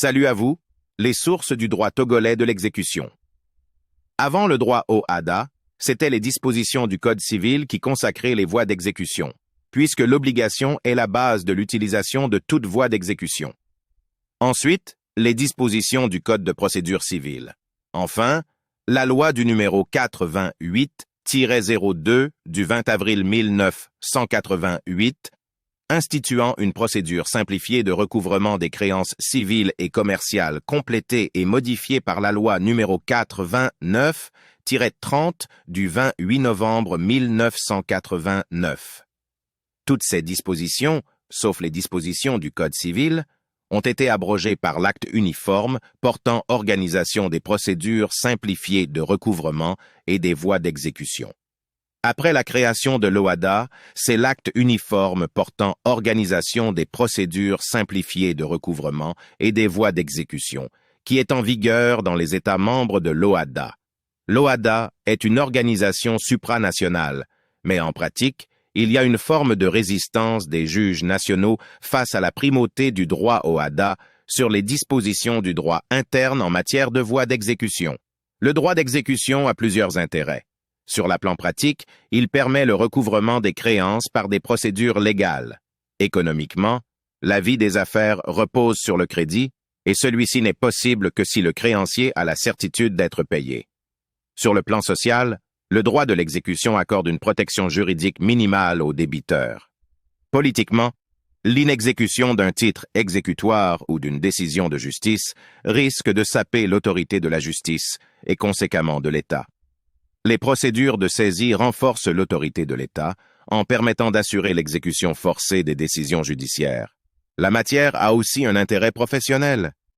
Salut à vous, les sources du droit togolais de l'exécution. Avant le droit au hada, c'étaient les dispositions du Code civil qui consacraient les voies d'exécution, puisque l'obligation est la base de l'utilisation de toute voie d'exécution. Ensuite, les dispositions du Code de procédure civile. Enfin, la loi du numéro 428-02 du 20 avril 1988 instituant une procédure simplifiée de recouvrement des créances civiles et commerciales complétée et modifiée par la loi numéro 429-30 du 28 novembre 1989. Toutes ces dispositions, sauf les dispositions du Code civil, ont été abrogées par l'acte uniforme portant organisation des procédures simplifiées de recouvrement et des voies d'exécution. Après la création de l'OHADA, c'est l'acte uniforme portant organisation des procédures simplifiées de recouvrement et des voies d'exécution, qui est en vigueur dans les États membres de l'OHADA. L'OHADA est une organisation supranationale, mais en pratique, il y a une forme de résistance des juges nationaux face à la primauté du droit OHADA sur les dispositions du droit interne en matière de voies d'exécution. Le droit d'exécution a plusieurs intérêts. Sur le plan pratique, il permet le recouvrement des créances par des procédures légales. Économiquement, la vie des affaires repose sur le crédit et celui-ci n'est possible que si le créancier a la certitude d'être payé. Sur le plan social, le droit de l'exécution accorde une protection juridique minimale aux débiteurs. Politiquement, l'inexécution d'un titre exécutoire ou d'une décision de justice risque de saper l'autorité de la justice et conséquemment de l'État. Les procédures de saisie renforcent l'autorité de l'État en permettant d'assurer l'exécution forcée des décisions judiciaires. La matière a aussi un intérêt professionnel.